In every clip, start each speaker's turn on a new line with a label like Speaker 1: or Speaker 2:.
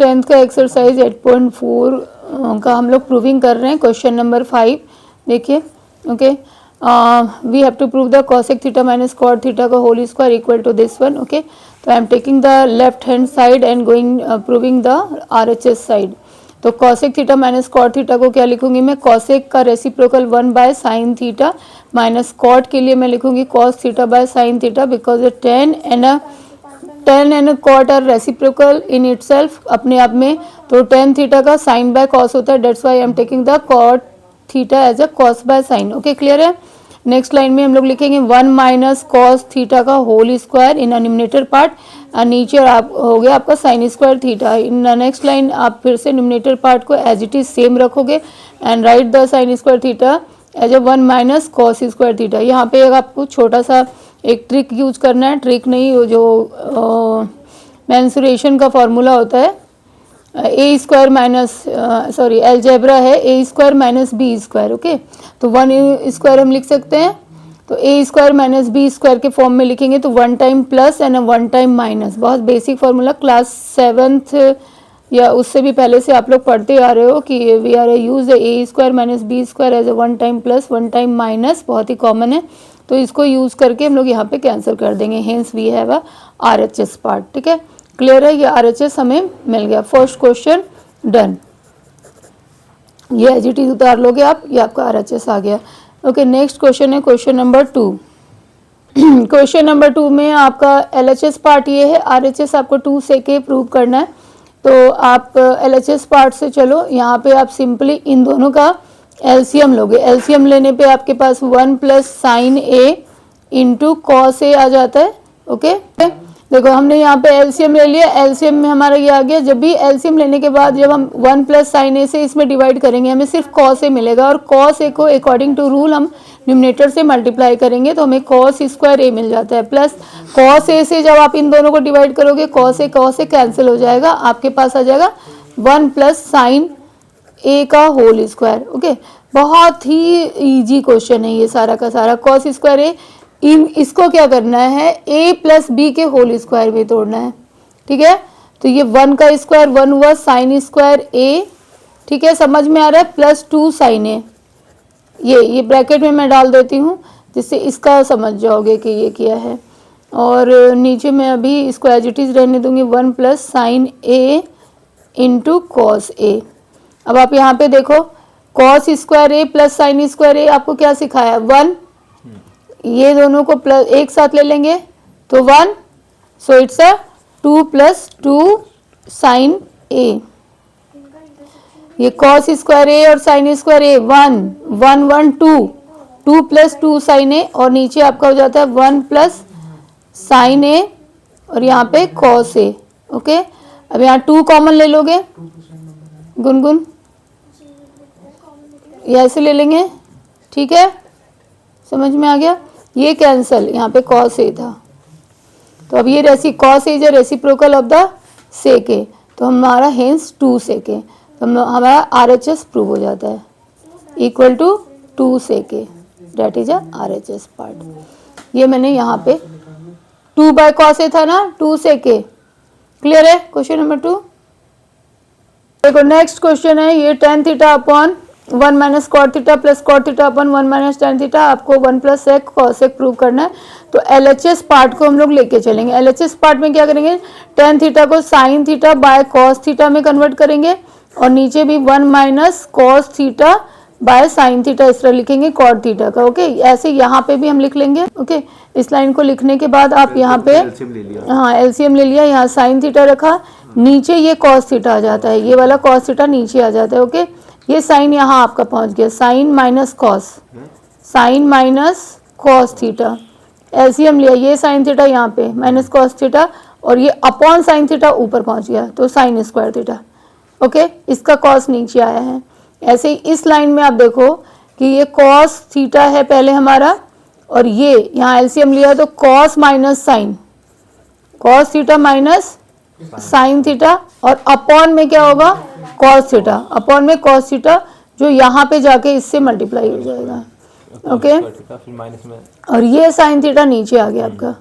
Speaker 1: 10th का exercise 8.4 का हम लोग प्रूविंग कर रहे हैं। क्वेश्चन नंबर 5 देखिए। Okay, we have to prove the cosec theta minus cot theta का whole square equal to this one. Okay, तो I am taking the left hand side and going proving the RHS side. तो cosec theta minus cot theta को क्या लिखूंगी मैं, cosec का reciprocal 1 by sine theta minus cot के लिए मैं लिखूंगी cos theta by sine theta, because tan and cot are reciprocal in itself, अपने आप में। तो tan थीटा का साइन बाय cos होता है, that's why I am taking the cot theta as a cos by sine. Okay, clear है। Next line में हम लोग लिखेंगे 1 माइनस cos थीटा का whole square in numerator part, और नीचे आप हो गया आपका sine square theta. In next line आप फिर से न्यूमिनेटर पार्ट को एज इट इज सेम रखोगे and write the sine square theta as a 1 minus cos square theta. यहाँ पे आपको छोटा सा एक ट्रिक यूज करना है, ट्रिक नहीं, वो जो मेंसुरेशन का फॉर्मूला होता है, a square minus sorry algebra है, a square minus b square. Okay, तो 1 स्क्वायर हम लिख सकते हैं, तो a square minus b square के फॉर्म में लिखेंगे तो 1 time plus and 1 time minus. बहुत बेसिक फॉर्मूला, क्लास 7th या उससे भी पहले से आप लोग पढ़ते आ रहे हो कि we are use a square minus b square as a 1 time plus 1 time minus, बहुत ही कॉमन है। तो इसको यूज करके हम लोग यहाँ पे कैंसिल कर देंगे, hence we have a RHS part. ठीक है, क्लियर है, ये RHS हमें मिल गया। फर्स्ट क्वेश्चन डन, ये एज इट इज उतार लोगे आप, ये आपका RHS आ गया। ओके, नेक्स्ट क्वेश्चन है क्वेश्चन नंबर 2। क्वेश्चन नंबर 2 में आपका LHS पार्ट ये है, RHS आपको 2 से के प्रूव करना है। तो आप LHS पार्ट से चलो, यहाँ पे आप सिंपली इन दोनों का एलसीएम लोगे। एलसीएम लेने पे आपके पास 1 plus sine A into cos A आ जाता है। ओके, देखो हमने यहाँ पे एलसीएम ले लिया, एलसीएम में हमारा ये आ गया। जब भी एलसीएम लेने के बाद जब हम 1 प्लस साइन ए से इसमें डिवाइड करेंगे, हमें सिर्फ कॉस ए मिलेगा, और कॉस ए को अकॉर्डिंग टू रूल हम न्यूमिनेटर से मल्टीप्लाई करेंगे तो हमें कॉस स्क्वायर ए मिल जाता है। प्लस कॉस ए से जब आप इन दोनों को डिवाइड करोगे, कॉस ए कैंसिल हो जाएगा, आपके पास आ जाएगा 1 प्लस साइन ए का होल स्क्वायर। ओके, बहुत ही इजी क्वेश्चन है ये सारा का सारा। कॉस स्क्वायर ए, इसको क्या करना है, ए प्लस बी के होल स्क्वायर में तोड़ना है। ठीक है, तो ये 1 का स्क्वायर 1 हुआ, साइन स्क्वायर ए, ठीक है, समझ में आ रहा है, प्लस 2 साइन ए। ये ब्रैकेट में मैं डाल देती हूँ जिससे इसका समझ जाओगे कि ये किया है। और नीचे मैं अभी इसको एज इट इज रहने दूंगी, 1 plus sine A into cos A. अब आप यहाँ पे देखो, कॉस स्क्वायर ए प्लस साइन स्क्वायर ए आपको क्या सिखाया, 1, ये दोनों को प्लस एक साथ ले लेंगे तो 1, so it's a 2 plus 2 sine a. ये कॉस स्क्वायर ए और sine square a 1 1 1 2, 2 plus 2 sine a, और नीचे आपका हो जाता है 1 प्लस साइन ए और यहाँ पे कॉस ए। ओके, अब यहाँ 2 कॉमन ले लोगे गुनगुन, ये ऐसे ले लेंगे। ठीक है, समझ में आ गया, ये कैंसल, यहाँ पे कॉस ए था, तो अब ये cos a is a reciprocal of the sec a, तो हमारा हेंस 2 सेक ए, तो हमारा RHS प्रूव हो जाता है equal to 2 sec a, that is a RHS part. ये मैंने यहाँ पे 2 बाय कॉस ए था ना, 2 सेक ए। क्लियर है क्वेश्चन नंबर 2। देखो नेक्स्ट क्वेश्चन है ये, tan theta upon 1 minus cot theta plus cot theta upon 1 minus tan theta, आपको 1 plus sec cosec prove करना है। तो LHS पार्ट को हम लोग लेके चलेंगे। LHS पार्ट में क्या करेंगे, tan थीटा को sine theta by cos theta में कन्वर्ट करेंगे, और नीचे भी 1 minus cos theta by sine theta इस तरह लिखेंगे कॉट थीटा का। ओके, ऐसे यहाँ पे भी हम लिख लेंगे। ओके, इस लाइन को लिखने के बाद आप यहाँ पे हाँ एलसीएम ले लिया, यहाँ साइन थीटा रखा, नीचे ये कॉस थीटा आ जाता है, ये वाला कॉस थीटा नीचे आ जाता है। ओके, ये साइन यहाँ आपका पहुंच गया, sine minus cos, sine minus cos theta, LCM लिया, ये साइन थीटा यहाँ पे माइनस कॉस थीटा, और ये अपॉन साइन थीटा ऊपर पहुंच गया तो साइन स्क्वायर थीटा। ओके, इसका कॉस नीचे आया है। ऐसे ही इस लाइन में आप देखो कि ये कॉस थीटा है पहले हमारा, और ये यहाँ एलसीएम लिया तो cos minus sine, cos theta minus sine theta, और अपॉन में क्या होगा, कॉस थीटा, अपॉन में कॉस थीटा, जो यहाँ पे जाके इससे मल्टीप्लाई हो जाएगा। ओके, और ये साइन थीटा नीचे आ गया आपका।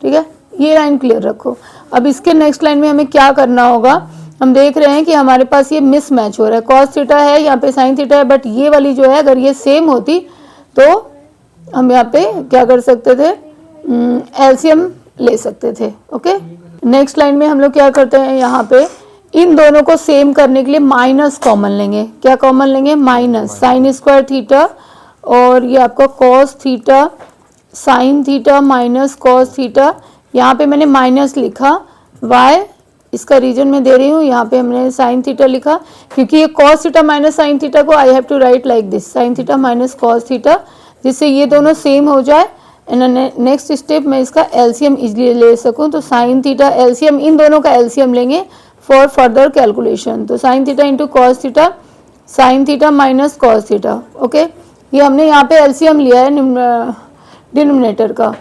Speaker 1: ठीक है, ये लाइन क्लियर रखो। अब इसके नेक्स्ट लाइन में हमें क्या करना होगा हम देख रहे हैं कि हमारे पास ये मिसमैच हो रहा है, कॉस थीटा है यहाँ पे साइन थीटा है, बट ये वाली जो है अगर ये सेम होती तो हम यहाँ पे क्या कर सकते थे, एलसीएम ले सकते थे। ओके, नेक्स्ट लाइन में हम लोग क्या करते हैं, यहाँ पे इन दोनों को सेम करने के लिए माइनस कॉमन लेंगे। क्या कॉमन लेंगे, माइनस साइन स्क्वायर थीटा और ये आपका cos theta sine theta minus cos theta. यहाँ पे मैंने माइनस लिखा, वाई इसका रीजन मैं दे रही हूँ, यहाँ पे हमने साइन थीटा लिखा क्योंकि ये cos theta minus sine theta को I have to write like this, sine theta minus cos theta, जिससे ये दोनों सेम हो जाए एंड नेक्स्ट स्टेप मैं इसका एलसीएम इजीली ले सकूँ। तो साइन थीटा एलसीएम, इन दोनों का एलसीएम लेंगे फॉर फर्दर कैलकुलेशन। तो sine theta into cos theta, sine theta minus cos theta. Okay, ये हमने यहाँ पे एलसीएम लिया है डिनोमिनेटर का।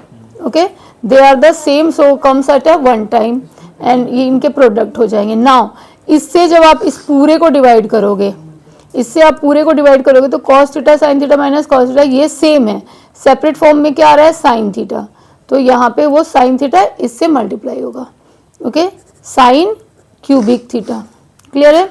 Speaker 1: Okay, they are the same so comes at a one time and ये इनके प्रोडक्ट हो जाएंगे। नाउ इससे जब आप इस पूरे को डिवाइड करोगे, इससे आप पूरे को डिवाइड करोगे तो cos theta sine theta minus cos theta ये सेम है, सेपरेट फॉर्म में क्या आ रहा है, साइन थीटा, तो यहाँ पे वो साइन थीटा इससे मल्टीप्लाई होगा। Okay, sine cubic theta, clear है?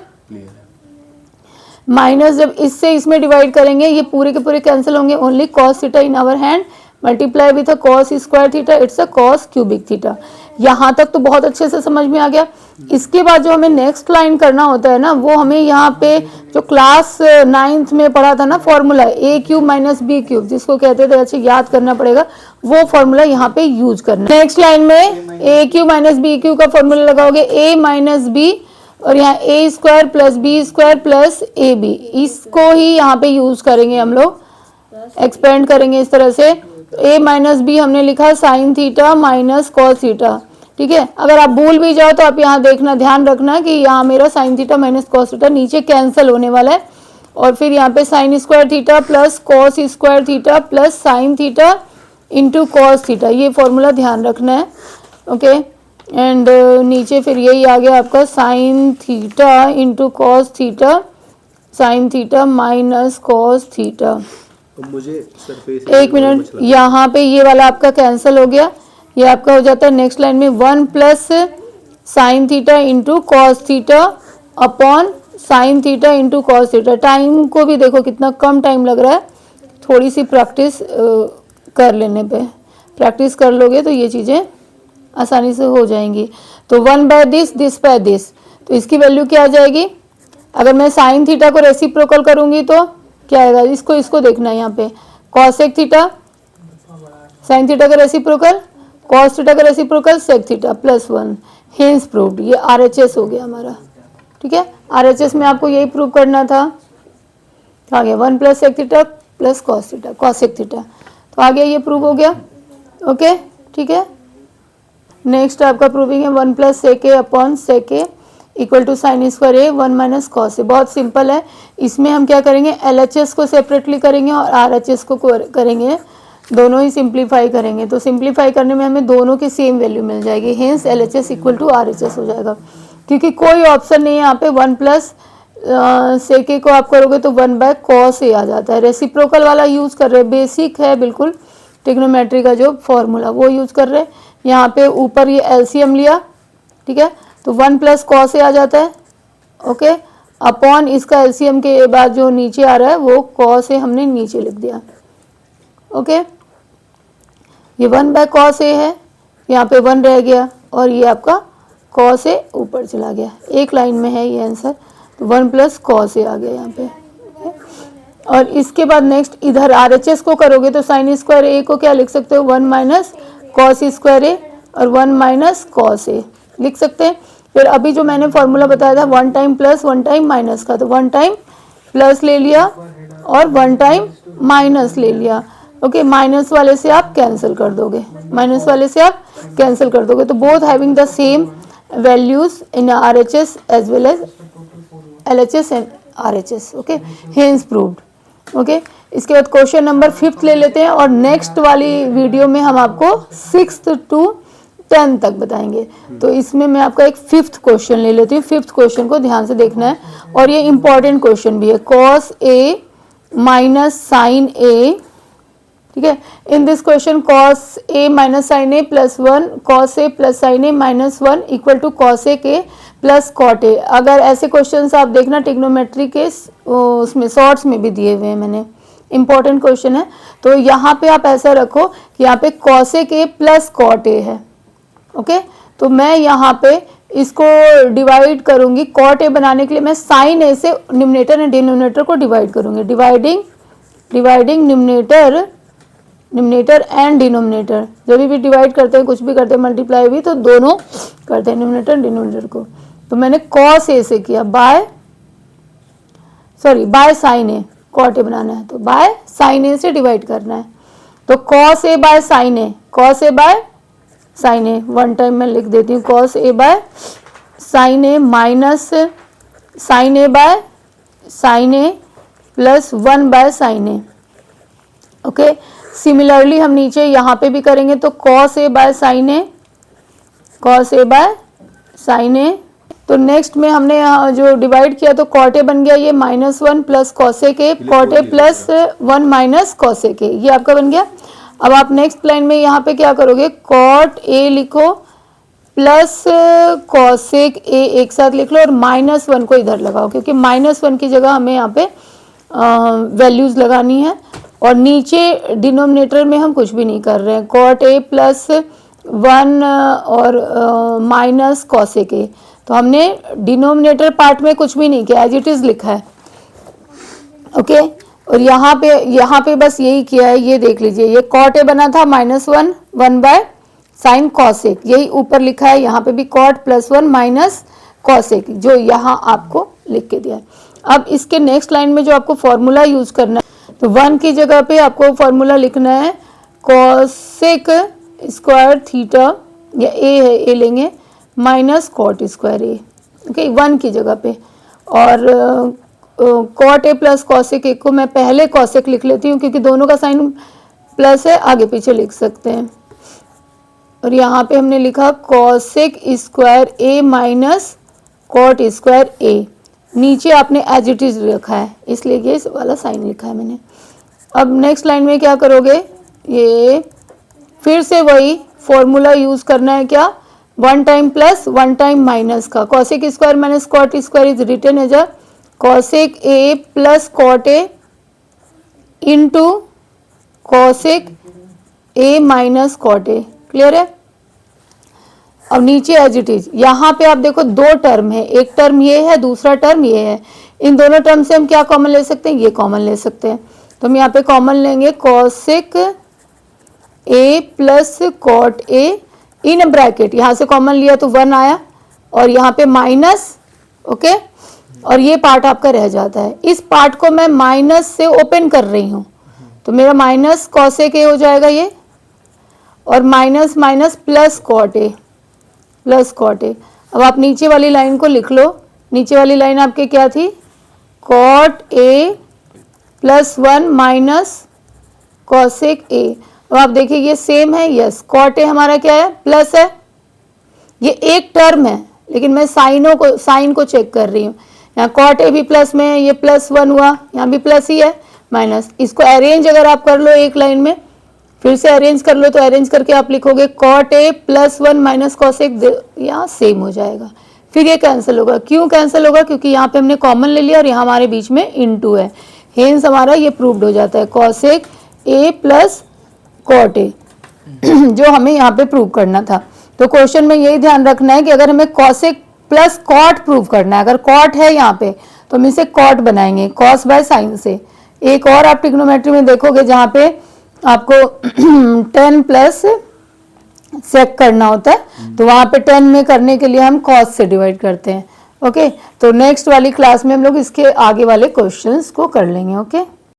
Speaker 1: माइनस जब इससे इसमें डिवाइड करेंगे ये पूरे के पूरे कैंसिल होंगे, only cos theta in our hand multiply with a cos square theta, it's a cos cubic theta. यहाँ तक तो बहुत अच्छे से समझ में आ गया। इसके बाद जो हमें नेक्स्ट लाइन करना होता है ना, वो हमें यहाँ पे जो क्लास 9th में पढ़ा था ना फॉर्मूला ए क्यूब माइनस बी क्यूब, जिसको कहते थे, अच्छे याद करना पड़ेगा, वो फॉर्मूला यहाँ पे यूज करना। नेक्स्ट लाइन में a cube minus b cube का फॉर्मूला लगाओगे, ए माइनस बी और यहाँ a square plus b square plus a b, इसको ही यहाँ पे यूज करेंगे हम लोग, एक्सपेंड करेंगे इस तरह से। ए माइनस बी हमने लिखा sign theta minus cos theta, ठीक है। अगर आप भूल भी जाओ तो आप यहाँ देखना, ध्यान रखना कि यहाँ मेरा sign theta minus cos theta नीचे कैंसिल होने वाला है, और फिर यहाँ पे sign square theta plus cos square theta plus sign theta into cos theta, ये फॉर्मूला ध्यान रखना है। ओके, एंड नीचे फिर यही आ गया आपका sign theta into cos theta, sine theta minus cos theta.
Speaker 2: मुझे
Speaker 1: एक मिनट, यहाँ पे ये वाला आपका कैंसिल हो गया, ये आपका हो जाता है नेक्स्ट लाइन में 1 plus sign theta into cos theta upon sine theta into cos theta. Time को भी देखो कितना कम टाइम लग रहा है, थोड़ी सी प्रैक्टिस कर लेने पे, प्रैक्टिस कर लोगे तो ये चीज़ें आसानी से हो जाएंगी। तो 1 by this, this by this, तो इसकी वैल्यू क्या आ जाएगी, अगर मैं साइन थीटा को रेसिप्रोकल करूंगी तो क्या आएगा, इसको देखना है यहाँ पे, कॉसेक थीटा साइन थीटा का रेसिप्रोकल, कॉस थीटा का reciprocal sec theta plus 1, hence proved. ये आरएचएस हो गया हमारा, ठीक है। आरएचएस में आपको यही प्रूव करना था, आ गया 1 plus sec theta plus cos theta cosec theta, तो आ गया, ये प्रूव हो गया। ओके, ठीक है। नेक्स्ट आपका प्रूविंग है 1 plus sec a upon sec a equal to sine square a 1 minus cos a. बहुत सिंपल है, इसमें हम क्या करेंगे, एलएचएस को सेपरेटली करेंगे और आरएचएस को करेंगे, दोनों ही सिंप्लीफाई करेंगे। तो सिंप्लीफाई करने में हमें दोनों की सेम वैल्यू मिल जाएगी, hence LHS equal to RHS हो जाएगा, क्योंकि कोई ऑप्शन नहीं है यहाँ पे। 1 प्लस सेक ए को आप करोगे तो 1 बाय कॉस ए आ जाता है, रेसिप्रोकल वाला यूज कर रहे हैं, बेसिक है बिल्कुल ट्रिग्नोमेट्री का जो फॉर्मूला वो यूज कर रहे हैं। यहाँ पे ऊपर ये एलसीएम लिया, ठीक है, तो 1 प्लस कॉस ए आ जाता है। ओके, अपॉन इसका एलसीएम के बाद जो नीचे आ रहा है वो कॉस ए हमने नीचे लिख दिया। ओके, ये 1 बाय कॉस ए है, यहाँ पे 1 रह गया और ये आपका कॉस ए ऊपर चला गया, एक लाइन में है ये आंसर, तो 1 प्लस कॉस ए आ गया यहाँ पे। और इसके बाद नेक्स्ट इधर आरएचएस को करोगे तो साइन स्क्वायर ए को क्या लिख सकते हो, 1 माइनस कॉस स्क्वायर ए और 1 माइनस कॉस ए लिख सकते हैं। फिर अभी जो मैंने फॉर्मूला बताया था 1 टाइम प्लस 1 टाइम माइनस का, तो 1 टाइम प्लस ले लिया और 1 टाइम माइनस ले लिया। ओके, माइनस वाले से आप कैंसिल कर दोगे, माइनस वाले से आप कैंसिल कर दोगे, तो both having the same values in RHS as well as LHS and RHS. Okay, hence proved. Okay, इसके बाद क्वेश्चन नंबर 5th ले लेते हैं, और नेक्स्ट वाली वीडियो में हम आपको 6th to 10th तक बताएंगे। तो इसमें मैं आपका एक 5th क्वेश्चन ले लेती हूँ, 5th क्वेश्चन को ध्यान से देखना है, और ये इंपॉर्टेंट क्वेश्चन भी है। Cos a minus sine a ठीक है। In this question cos a minus sine a plus 1 cos a plus sine a minus 1 equal to cos a के प्लस कॉट ए। अगर ऐसे क्वेश्चंस आप देखना ट्रिग्नोमेट्री के उसमें शॉर्ट्स में भी दिए हुए हैं मैंने, इंपॉर्टेंट क्वेश्चन है। तो यहाँ पे आप ऐसा रखो कि यहाँ पे कॉस ए के प्लस कॉट ए है। ओके, तो मैं यहाँ पे इसको डिवाइड करूंगी, कॉट ए बनाने के लिए मैं साइन ए से न्यूमरेटर एंड डिनोमिनेटर को डिवाइड करूंगी। डिवाइडिंग न्यूमरेटर एंड डिनोमिनेटर, जब भी डिवाइड करते हैं कुछ भी करते हैं मल्टीप्लाई भी तो दोनों करते हैं न्यूमरेटर डिनोमिनेटर को। तो मैंने कॉस ए से किया by sine a, cot a बनाना है तो बाय साइन ए से डिवाइड करना है। तो cos a by sine a, cos a by sine a, one time मैं लिख देती हूँ cos a by sine a minus sine a by sine a plus 1 by sine a. Okay, similarly हम नीचे यहाँ पे भी करेंगे तो cos a by sine a, cos a by sine a. तो नेक्स्ट में हमने यहाँ जो डिवाइड किया तो कॉट ए बन गया ये -1 प्लस कॉस ए के, cot A plus 1 minus cos a के, ये आपका बन गया। अब आप नेक्स्ट लाइन में यहाँ पे क्या करोगे, कॉट ए लिखो प्लस कॉसेक ए एक साथ लिख लो और -1 को इधर लगाओ, क्योंकि -1 की जगह हमें यहाँ पे वैल्यूज लगानी है। और नीचे डिनोमिनेटर में हम कुछ भी नहीं कर रहे हैं, कॉट ए प्लस 1 और माइनस कॉसेक ए, तो हमने डिनोमिनेटर पार्ट में कुछ भी नहीं किया, एज इट इज लिखा है। ओके, और यहाँ पे बस यही किया है, ये देख लीजिए, ये कॉट ए बना था -1 1 बाय साइन कॉसेक, यही ऊपर लिखा है, यहाँ पे भी कॉट प्लस 1 माइनस कॉसेक, जो यहाँ आपको लिख के दिया है। अब इसके नेक्स्ट लाइन में जो आपको फॉर्मूला यूज करना है, तो 1 की जगह पे आपको फॉर्मूला लिखना है कॉसेक स्क्वायर थीटा, या ए है, ए लेंगे, minus cot square A. Okay, 1 की जगह पे, और cot A plus cosec A को मैं पहले कॉसेक लिख लेती हूँ, क्योंकि दोनों का साइन प्लस है, आगे पीछे लिख सकते हैं। और यहाँ पे हमने लिखा कॉसेक स्क्वायर ए माइनस कॉट स्क्वायर ए, नीचे आपने एज इट इज रखा है, इसलिए ये इस वाला साइन लिखा है मैंने। अब नेक्स्ट लाइन में क्या करोगे, ये फिर से वही फॉर्मूला यूज करना है, क्या, 1 टाइम प्लस 1 टाइम माइनस का, cosec square minus cot square is written as a cosec A plus cot A into cosec A minus cot A. Clear है। अब नीचे एज इट इज, यहाँ पे आप देखो 2 टर्म है, एक टर्म ये है, दूसरा टर्म ये है, इन दोनों टर्म से हम क्या कॉमन ले सकते हैं, ये कॉमन ले सकते हैं। तो हम यहाँ पे कॉमन लेंगे cosec A plus cot A in bracket, यहाँ से कॉमन लिया तो 1 आया, और यहाँ पे माइनस, ओके, और ये पार्ट आपका रह जाता है। इस पार्ट को मैं माइनस से ओपन कर रही हूँ, तो मेरा माइनस कॉसेक ए हो जाएगा ये, और minus minus plus cot A, plus cot A. अब आप नीचे वाली लाइन को लिख लो, नीचे वाली लाइन आपके क्या थी, cot A plus 1 minus cosec A. अब आप देखिए ये सेम है, यस, कॉट ए हमारा क्या है, प्लस है, ये एक टर्म है, लेकिन मैं साइन को चेक कर रही हूँ, यहाँ कॉट ए भी प्लस में है, ये +1 हुआ, यहाँ भी प्लस ही है, माइनस। इसको अरेंज अगर आप कर लो एक लाइन में, फिर से अरेंज कर लो, तो अरेंज करके आप लिखोगे कॉट ए प्लस 1 माइनस कॉसेक, यहाँ सेम हो जाएगा, फिर ये कैंसिल होगा। क्यों कैंसिल होगा, क्योंकि यहाँ पे हमने कॉमन ले लिया और यहाँ हमारे बीच में इनटू है, हेंस हमारा ये प्रूव्ड हो जाता है cosec A plus cot A, जो हमें यहाँ पे प्रूव करना था। तो क्वेश्चन में यही ध्यान रखना है कि अगर हमें कॉसेक प्लस कॉट प्रूव करना है, अगर कॉट है यहाँ पे तो हम इसे कॉट बनाएंगे कॉस बाय साइन से। एक और आप ट्रिग्नोमेट्री में देखोगे जहाँ पे आपको 10 प्लस सेक करना होता है, तो वहाँ पे 10 में करने के लिए हम कॉस से डिवाइड करते हैं। ओके, तो नेक्स्ट वाली क्लास में हम लोग इसके आगे वाले क्वेश्चंस को कर लेंगे। ओके।